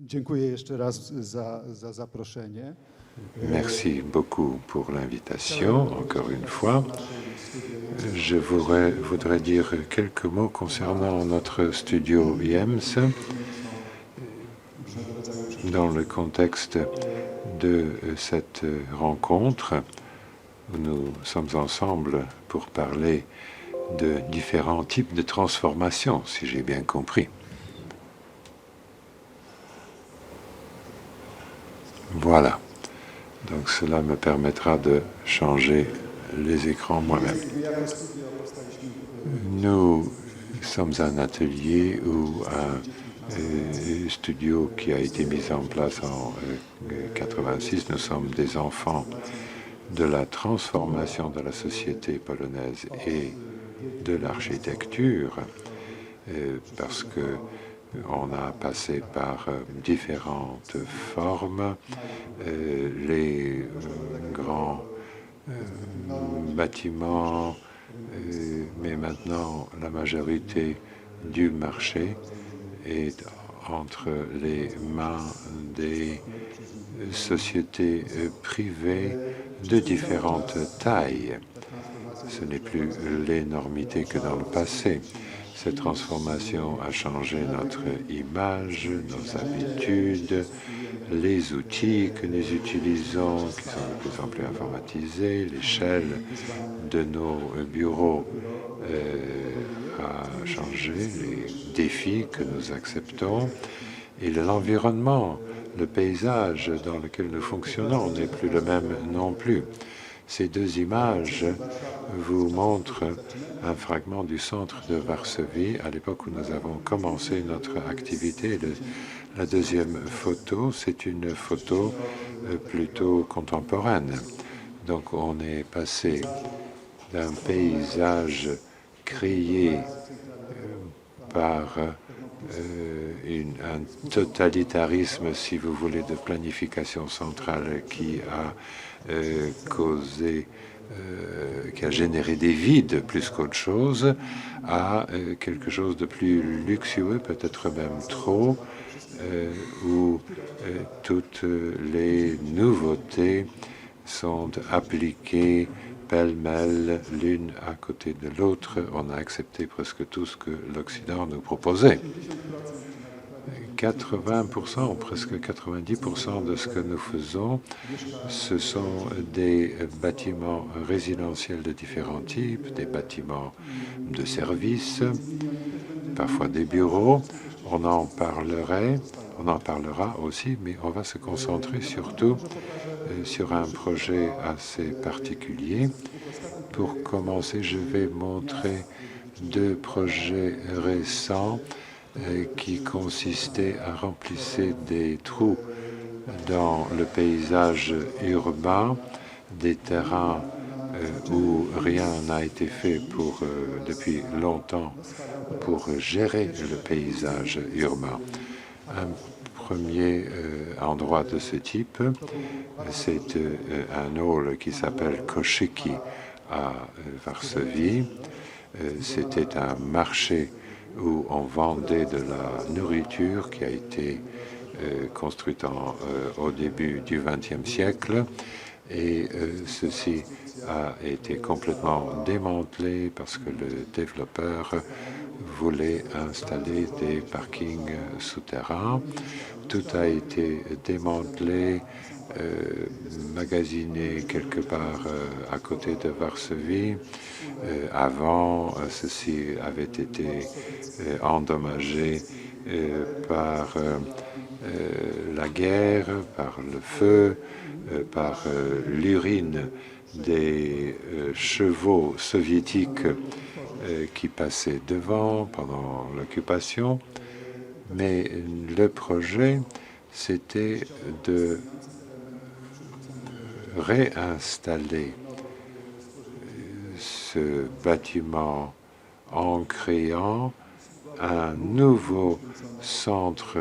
Dziękuję jeszcze raz za zaproszenie. Merci beaucoup pour l'invitation, encore une fois. Je voudrais dire quelques mots concernant notre studio IEMS dans le contexte de cette rencontre où nous sommes ensemble pour parler de différents types de transformations, si j'ai bien compris. Voilà. Donc cela me permettra de changer les écrans moi-même. Nous sommes un atelier ou un studio qui a été mis en place en 86. Nous sommes des enfants de la transformation de la société polonaise et de l'architecture, parce que on a passé par différentes formes, les grands bâtiments, mais maintenant la majorité du marché est entre les mains des sociétés privées de différentes tailles. Ce n'est plus l'énormité que dans le passé. Cette transformation a changé notre image, nos habitudes, les outils que nous utilisons, qui sont de plus en plus informatisés, l'échelle de nos bureaux a changé, les défis que nous acceptons, et l'environnement, le paysage dans lequel nous fonctionnons n'est plus le même non plus. Ces deux images vous montrent un fragment du centre de Varsovie à l'époque où nous avons commencé notre activité. La deuxième photo, c'est une photo plutôt contemporaine. Donc on est passé d'un paysage créé par un totalitarisme, si vous voulez, de planification centrale qui a qui a généré des vides plus qu'autre chose, à quelque chose de plus luxueux, peut-être même trop, où toutes les nouveautés sont appliquées pêle-mêle, l'une à côté de l'autre. On a accepté presque tout ce que l'Occident nous proposait. 80%, ou presque 90% de ce que nous faisons, ce sont des bâtiments résidentiels de différents types, des bâtiments de services, parfois des bureaux. On en parlera aussi, mais on va se concentrer surtout sur un projet assez particulier. Pour commencer, je vais montrer deux projets récents qui consistaient à remplir des trous dans le paysage urbain, des terrains où rien n'a été fait depuis longtemps pour gérer le paysage urbain. Un premier endroit de ce type, c'est un hall qui s'appelle Koszyki à Varsovie. C'était un marché où on vendait de la nourriture qui a été construite au début du XXe siècle. Et ceci a été complètement démantelé parce que le développeur voulait installer des parkings souterrains. Tout a été démantelé, magasiné quelque part à côté de Varsovie. Avant, ceci avait été endommagé par la guerre, par le feu, par l'urine des chevaux soviétiques qui passaient devant pendant l'occupation. Mais le projet, c'était de réinstaller ce bâtiment en créant un nouveau centre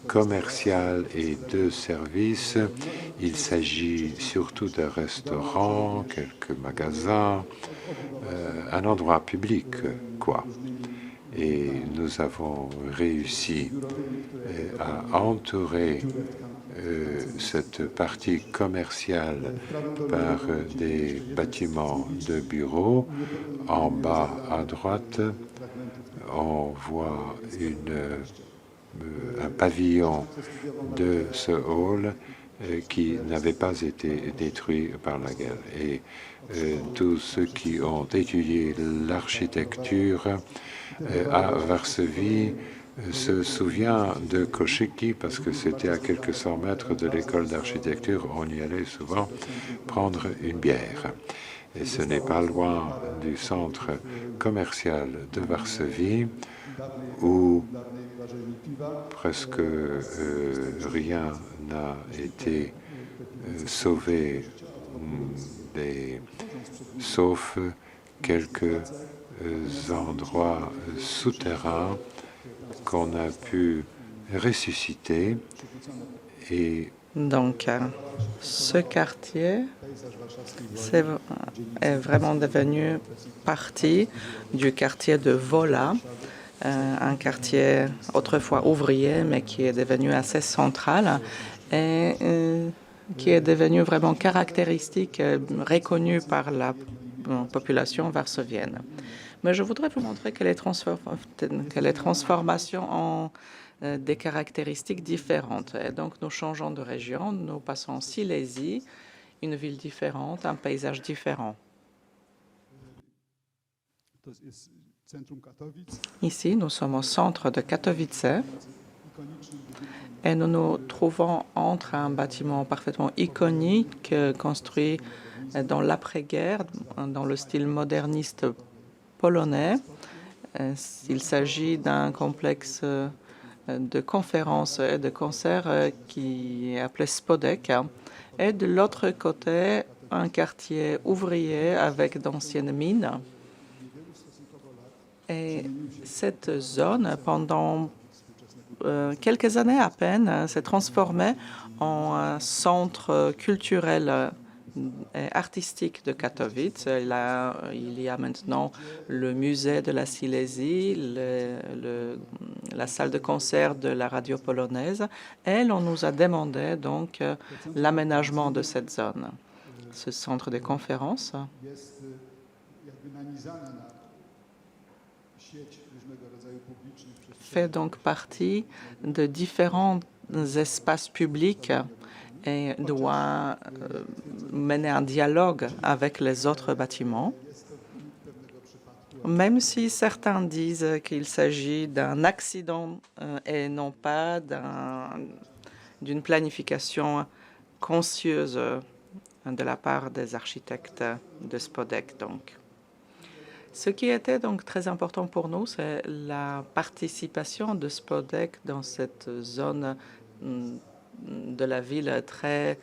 commercial et de services. Il s'agit surtout de restaurants, quelques magasins, un endroit public, quoi. Et nous avons réussi à entourer cette partie commerciale par des bâtiments de bureaux. En bas à droite, on voit un pavillon de ce hall qui n'avait pas été détruit par la guerre. Et tous ceux qui ont étudié l'architecture à Varsovie se souvient de Koszycki parce que c'était à quelques 100 mètres de l'école d'architecture. On y allait souvent prendre une bière. Et ce n'est pas loin du centre commercial de Varsovie où presque rien n'a été sauvé, sauf quelques endroits souterrains qu'on a pu ressusciter. Et donc, ce quartier est vraiment devenu partie du quartier de Wola, un quartier autrefois ouvrier, mais qui est devenu assez central et qui est devenu vraiment caractéristique, reconnu par la population varsovienne. Mais je voudrais vous montrer que les transformations ont des caractéristiques différentes. Et donc, nous changeons de région, nous passons en Silésie, une ville différente, un paysage différent. Ici, nous sommes au centre de Katowice et nous nous trouvons entre un bâtiment parfaitement iconique construit dans l'après-guerre, dans le style moderniste polonais. Il s'agit d'un complexe de conférences et de concerts qui est appelé Spodek. Et de l'autre côté, un quartier ouvrier avec d'anciennes mines. Et cette zone, pendant quelques années à peine, s'est transformée en un centre culturel et artistique de Katowice. Il y a maintenant le musée de la Silésie, la salle de concert de la radio polonaise, et l'on nous a demandé donc l'aménagement de cette zone. Ce centre de conférences fait donc partie de différents espaces publics et doit mener un dialogue avec les autres bâtiments, même si certains disent qu'il s'agit d'un accident et non pas d'une planification conscieuse de la part des architectes de Spodek. Donc, ce qui était donc très important pour nous, c'est la participation de Spodek dans cette zone de la ville très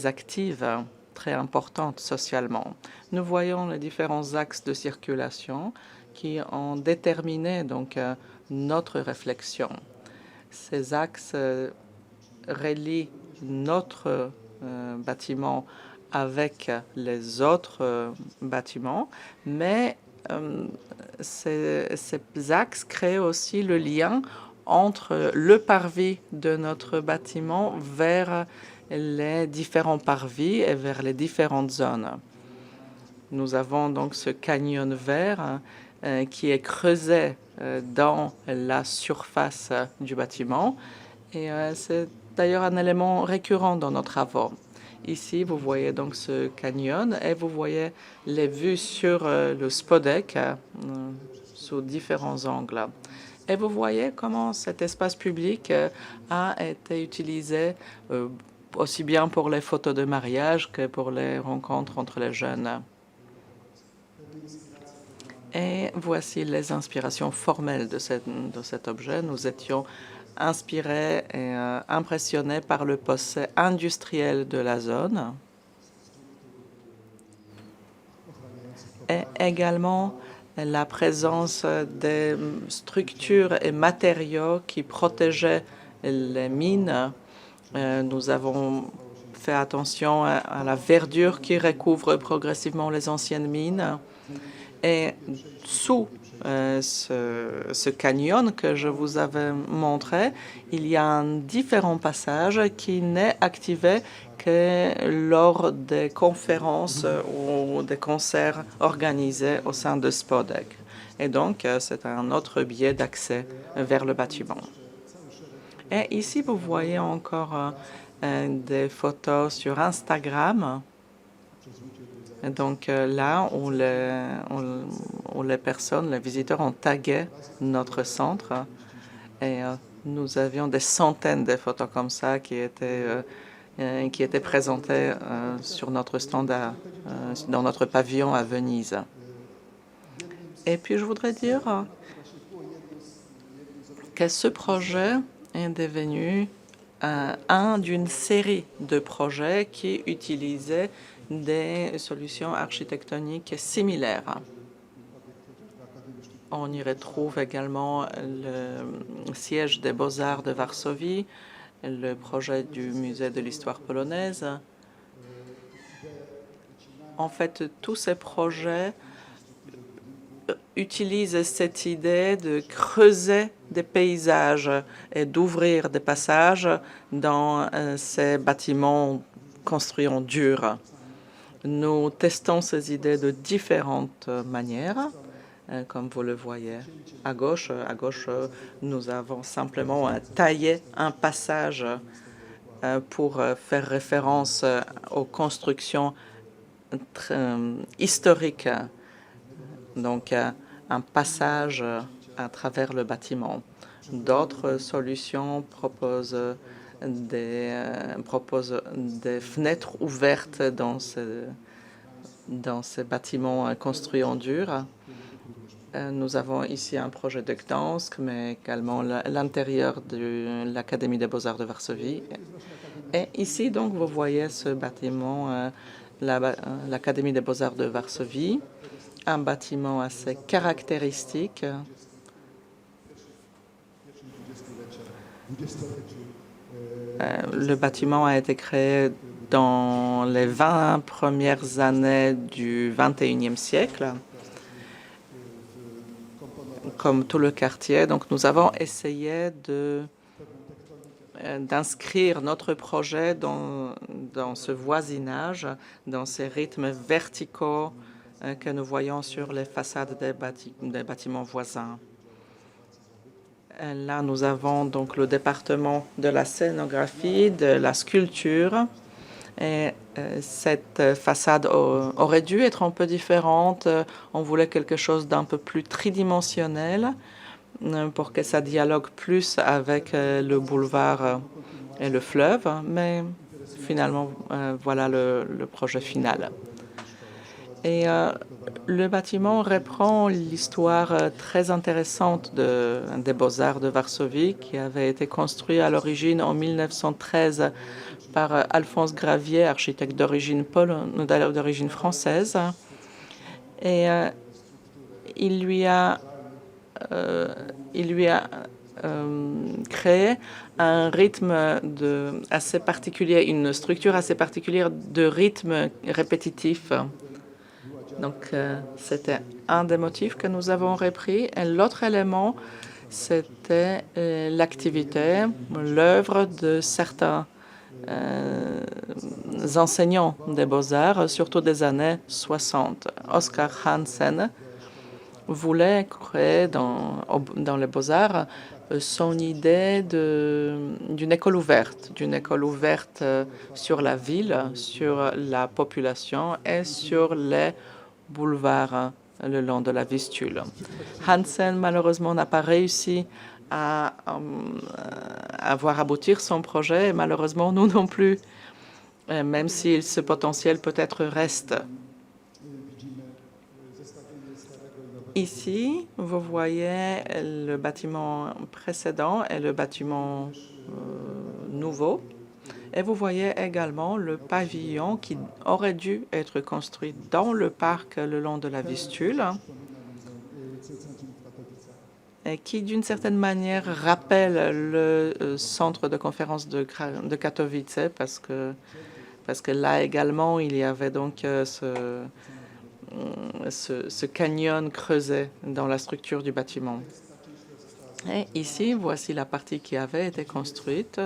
active, très importante socialement. Nous voyons les différents axes de circulation qui ont déterminé donc notre réflexion. Ces axes relient notre bâtiment avec les autres bâtiments, mais ces axes créent aussi le lien entre le parvis de notre bâtiment vers les différents parvis et vers les différentes zones. Nous avons donc ce canyon vert qui est creusé dans la surface du bâtiment et c'est d'ailleurs un élément récurrent dans nos travaux. Ici, vous voyez donc ce canyon et vous voyez les vues sur le Spodek sous différents angles. Et vous voyez comment cet espace public a été utilisé aussi bien pour les photos de mariage que pour les rencontres entre les jeunes. Et voici les inspirations formelles de cet objet. Nous étions inspirés et impressionnés par le passé industriel de la zone et également la présence des structures et matériaux qui protégeaient les mines. Nous avons fait attention à la verdure qui recouvre progressivement les anciennes mines. Et sous ce canyon que je vous avais montré, il y a un différent passage qui n'est activé que lors des conférences ou des concerts organisés au sein de SPODEC. Et donc, c'est un autre biais d'accès vers le bâtiment. Et ici, vous voyez encore des photos sur Instagram. Et donc là, où les personnes, les visiteurs ont tagué notre centre. Et nous avions des centaines de photos comme ça qui étaient présentées sur notre stand dans notre pavillon à Venise. Et puis, je voudrais dire que ce projet est devenu un d'une série de projets qui utilisaient des solutions architectoniques similaires. On y retrouve également le siège des Beaux-Arts de Varsovie, le projet du musée de l'histoire polonaise. En fait, tous ces projets utilisent cette idée de creuser des paysages et d'ouvrir des passages dans ces bâtiments construits en dur. Nous testons ces idées de différentes manières, comme vous le voyez à gauche. À gauche, nous avons simplement taillé un passage pour faire référence aux constructions historiques, donc un passage à travers le bâtiment. D'autres solutions proposent des fenêtres ouvertes dans ces bâtiments construits en dur. Nous avons ici un projet de Gdansk, mais également l'intérieur de l'Académie des Beaux-Arts de Varsovie. Et ici, donc, vous voyez ce bâtiment, l'Académie des Beaux-Arts de Varsovie, un bâtiment assez caractéristique. Le bâtiment a été créé dans les 20 premières années du XXIe siècle, comme tout le quartier. Donc, nous avons essayé d'inscrire notre projet dans ce voisinage, dans ces rythmes verticaux que nous voyons sur les façades des bâtiments voisins. Là, nous avons donc le département de la scénographie, de la sculpture. Et cette façade aurait dû être un peu différente. On voulait quelque chose d'un peu plus tridimensionnel pour que ça dialogue plus avec le boulevard et le fleuve. Mais finalement, voilà le projet final. Et le bâtiment reprend l'histoire très intéressante des Beaux-Arts de Varsovie, qui avait été construit à l'origine en 1913 par Alphonse Gravier, architecte d'origine française. Et il lui a créé un rythme assez particulier, une structure assez particulière de rythme répétitif. Donc, c'était un des motifs que nous avons repris. Et l'autre élément, c'était l'activité, l'œuvre de certains enseignants des beaux-arts, surtout des années 60. Oskar Hansen voulait créer dans les beaux-arts son idée d'une école ouverte sur la ville, sur la population et sur les boulevards le long de la Vistule. Hansen, malheureusement, n'a pas réussi à voir aboutir son projet, et malheureusement, nous non plus, même si ce potentiel peut-être reste. Ici, vous voyez le bâtiment précédent et le bâtiment nouveau. Et vous voyez également le pavillon qui aurait dû être construit dans le parc le long de la Vistule et qui, d'une certaine manière, rappelle le centre de conférence de Katowice parce que là également, il y avait donc ce canyon creusé dans la structure du bâtiment. Et ici, voici la partie qui avait été construite.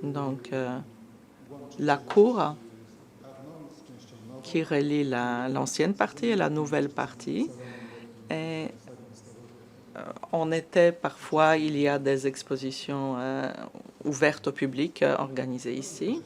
Donc, la cour qui relie l'ancienne partie et la nouvelle partie. Et en été, parfois, il y a des expositions ouvertes au public organisées ici.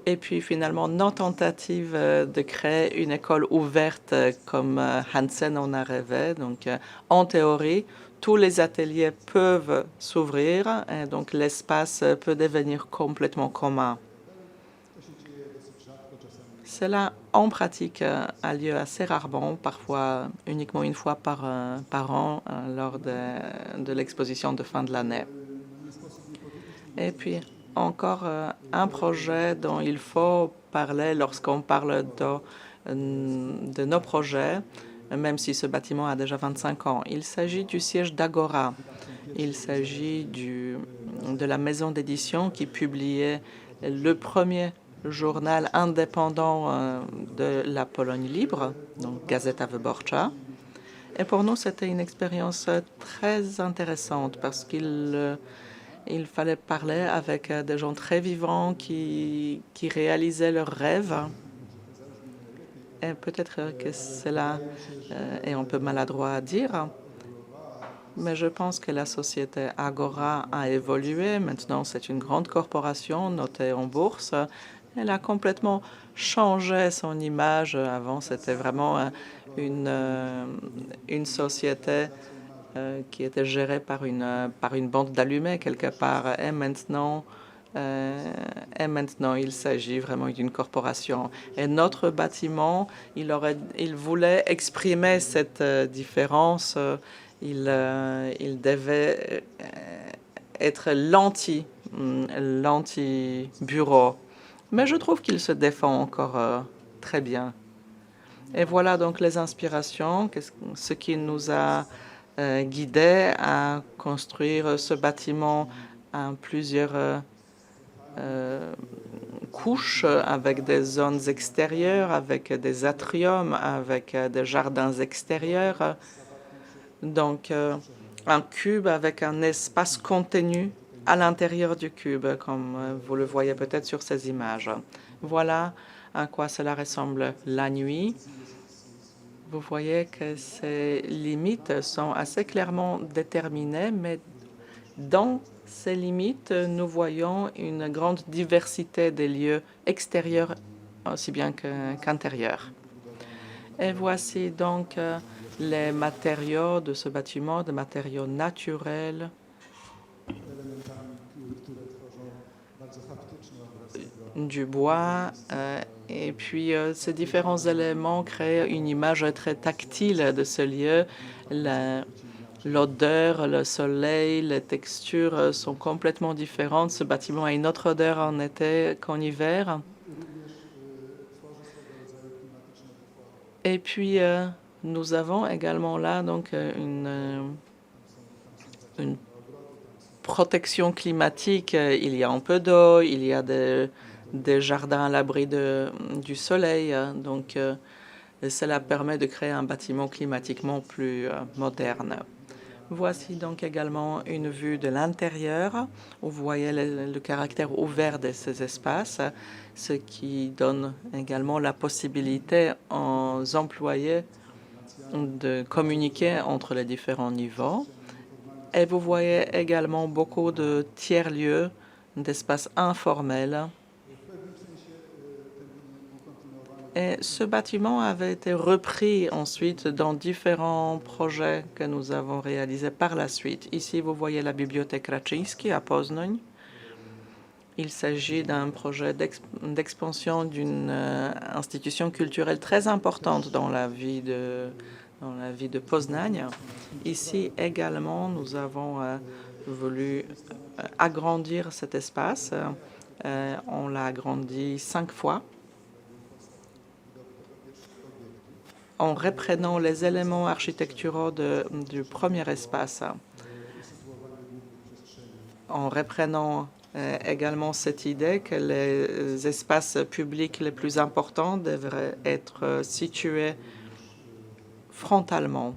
Et puis finalement, nos tentatives de créer une école ouverte comme Hansen en a rêvé. Donc, en théorie, tous les ateliers peuvent s'ouvrir et donc l'espace peut devenir complètement commun. Cela, en pratique, a lieu assez rarement, parfois uniquement une fois par an lors de l'exposition de fin de l'année. Et puis, encore un projet dont il faut parler lorsqu'on parle de nos projets, même si ce bâtiment a déjà 25 ans. Il s'agit du siège d'Agora. Il s'agit de la maison d'édition qui publiait le premier journal indépendant de la Pologne libre, donc Gazeta Wyborcza. Et pour nous, c'était une expérience très intéressante parce qu'il fallait parler avec des gens très vivants qui réalisaient leurs rêves. Et peut-être que cela est un peu maladroit à dire, mais je pense que la société Agora a évolué. Maintenant, c'est une grande corporation notée en bourse. Elle a complètement changé son image. Avant, c'était vraiment une société qui était gérée par une bande d'allumés quelque part. Et maintenant, il s'agit vraiment d'une corporation. Et notre bâtiment, il voulait exprimer cette différence. Il devait être l'anti-bureau. Mais je trouve qu'il se défend encore très bien. Et voilà donc les inspirations, ce qui nous a guidés à construire ce bâtiment en plusieurs couches, avec des zones extérieures, avec des atriums, avec des jardins extérieurs. Donc, un cube avec un espace contenu à l'intérieur du cube, comme vous le voyez peut-être sur ces images. Voilà à quoi cela ressemble la nuit. Vous voyez que ces limites sont assez clairement déterminées, mais dans ces limites, nous voyons une grande diversité des lieux extérieurs aussi bien qu'intérieurs. Et voici donc les matériaux de ce bâtiment, des matériaux naturels, du bois, et puis ces différents éléments créent une image très tactile de ce lieu. L'odeur, le soleil, les textures sont complètement différentes. Ce bâtiment a une autre odeur en été qu'en hiver. Et puis, nous avons également là donc une protection climatique. Il y a un peu d'eau, il y a des jardins à l'abri du soleil. Donc, cela permet de créer un bâtiment climatiquement plus moderne. Voici donc également une vue de l'intérieur, où vous voyez le caractère ouvert de ces espaces, ce qui donne également la possibilité aux employés de communiquer entre les différents niveaux. Et vous voyez également beaucoup de tiers-lieux, d'espaces informels. Et ce bâtiment avait été repris ensuite dans différents projets que nous avons réalisés par la suite. Ici, vous voyez la bibliothèque Raczyński à Poznań. Il s'agit d'un projet d'expansion d'une institution culturelle très importante dans la vie de Poznań. Ici également, nous avons voulu agrandir cet espace. On l'a agrandi 5 fois. En reprenant les éléments architecturaux du premier espace, en reprenant également cette idée que les espaces publics les plus importants devraient être situés frontalement.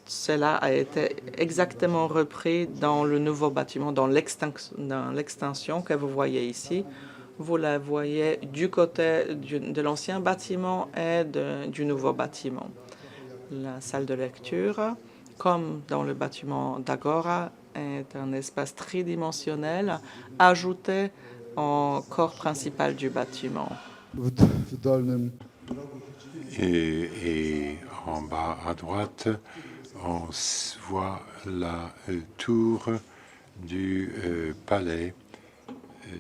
Cela a été exactement repris dans le nouveau bâtiment, dans l'extension que vous voyez ici. Vous la voyez du côté de l'ancien bâtiment et du nouveau bâtiment. La salle de lecture, comme dans le bâtiment d'Agora, est un espace tridimensionnel ajouté au corps principal du bâtiment. W dolnym Et en bas à droite, on voit la tour du palais,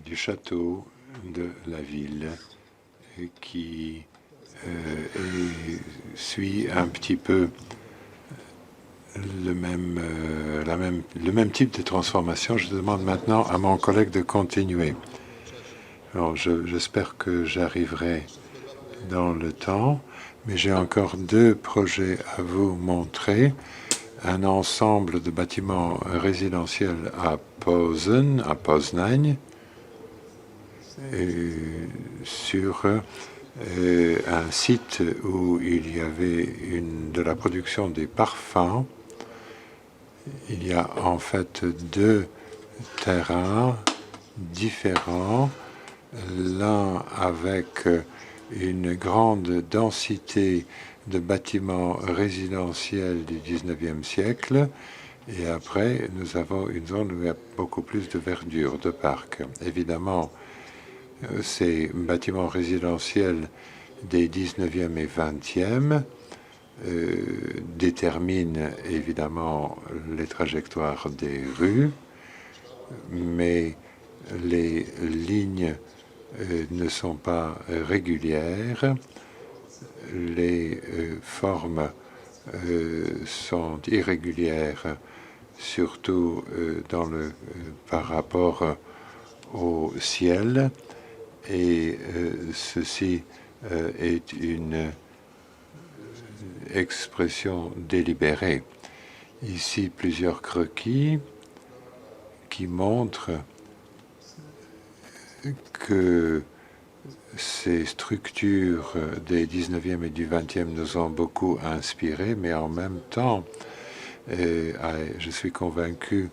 du château de la ville, qui suit un petit peu le même type de transformation. Je demande maintenant à mon collègue de continuer. Alors, j'espère que j'arriverai dans le temps, mais j'ai encore 2 projets à vous montrer. Un ensemble de bâtiments résidentiels à Poznań, sur un site où il y avait de la production des parfums. Il y a en fait 2 terrains différents, l'un avec une grande densité de bâtiments résidentiels du 19e siècle, et après nous avons une zone où il y a beaucoup plus de verdure, de parcs. Évidemment, ces bâtiments résidentiels des 19e et 20e déterminent évidemment les trajectoires des rues, mais les lignes ne sont pas régulières, les formes sont irrégulières, surtout par rapport au ciel, et ceci est une expression délibérée. Ici, plusieurs croquis qui montrent que ces structures des 19e et du 20e nous ont beaucoup inspirés, mais en même temps, je suis convaincu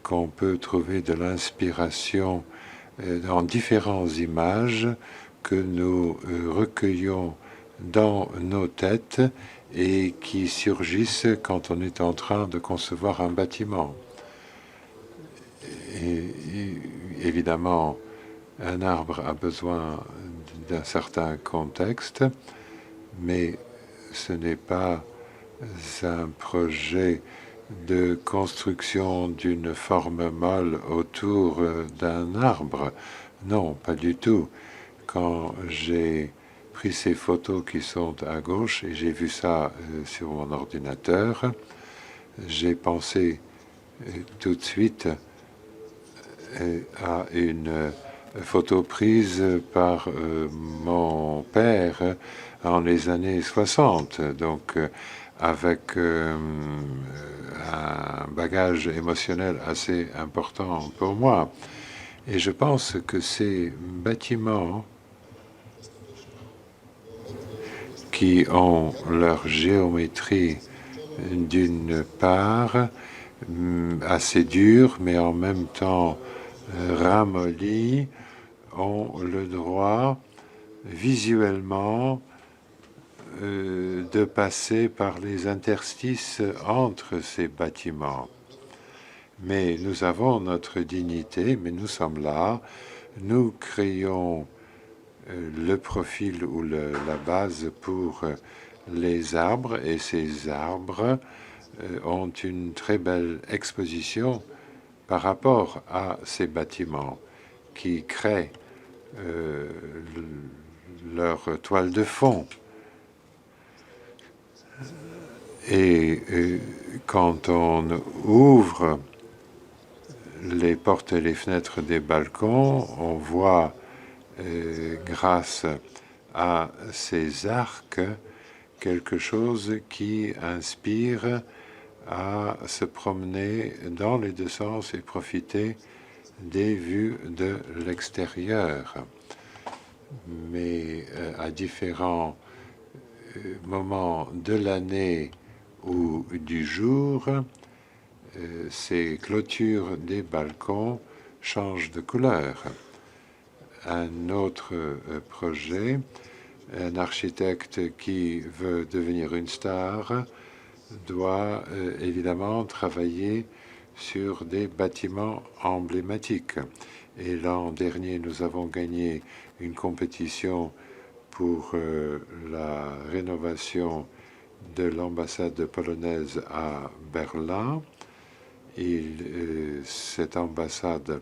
qu'on peut trouver de l'inspiration dans différentes images que nous recueillons dans nos têtes et qui surgissent quand on est en train de concevoir un bâtiment. Et évidemment, un arbre a besoin d'un certain contexte, mais ce n'est pas un projet de construction d'une forme molle autour d'un arbre. Non, pas du tout. Quand j'ai pris ces photos qui sont à gauche, et j'ai vu ça sur mon ordinateur, j'ai pensé tout de suite à une photo prise par mon père en les années 60, donc avec un bagage émotionnel assez important pour moi. Et je pense que ces bâtiments qui ont leur géométrie d'une part assez dure, mais en même temps ramollie, ont le droit visuellement de passer par les interstices entre ces bâtiments. Mais nous avons notre dignité, mais nous sommes là, nous créons le profil ou la base pour les arbres, et ces arbres ont une très belle exposition par rapport à ces bâtiments qui créent leur toile de fond. Et quand on ouvre les portes et les fenêtres des balcons, on voit, grâce à ces arcs, quelque chose qui inspire à se promener dans les 2 sens et profiter des vues de l'extérieur. Mais à différents moments de l'année ou du jour, ces clôtures des balcons changent de couleur. Un autre projet, un architecte qui veut devenir une star doit évidemment travailler sur des bâtiments emblématiques. Et l'an dernier, nous avons gagné une compétition pour la rénovation de l'ambassade polonaise à Berlin. Cette ambassade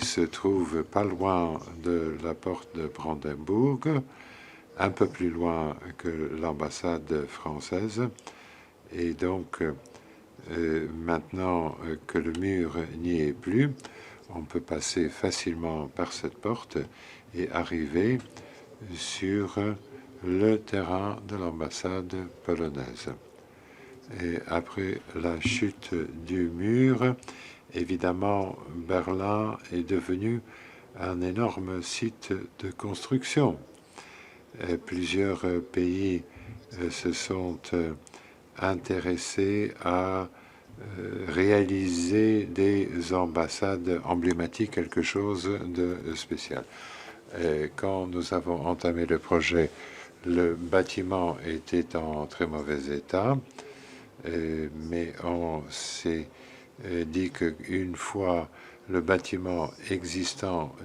se trouve pas loin de la porte de Brandenburg, un peu plus loin que l'ambassade française. Et donc, maintenant que le mur n'y est plus, on peut passer facilement par cette porte et arriver sur le terrain de l'ambassade polonaise. Et après la chute du mur, évidemment, Berlin est devenu un énorme site de construction. Plusieurs pays se sont intéressés à réaliser des ambassades emblématiques, quelque chose de spécial. Et quand nous avons entamé le projet, le bâtiment était en très mauvais état, mais on s'est dit qu'une fois le bâtiment existant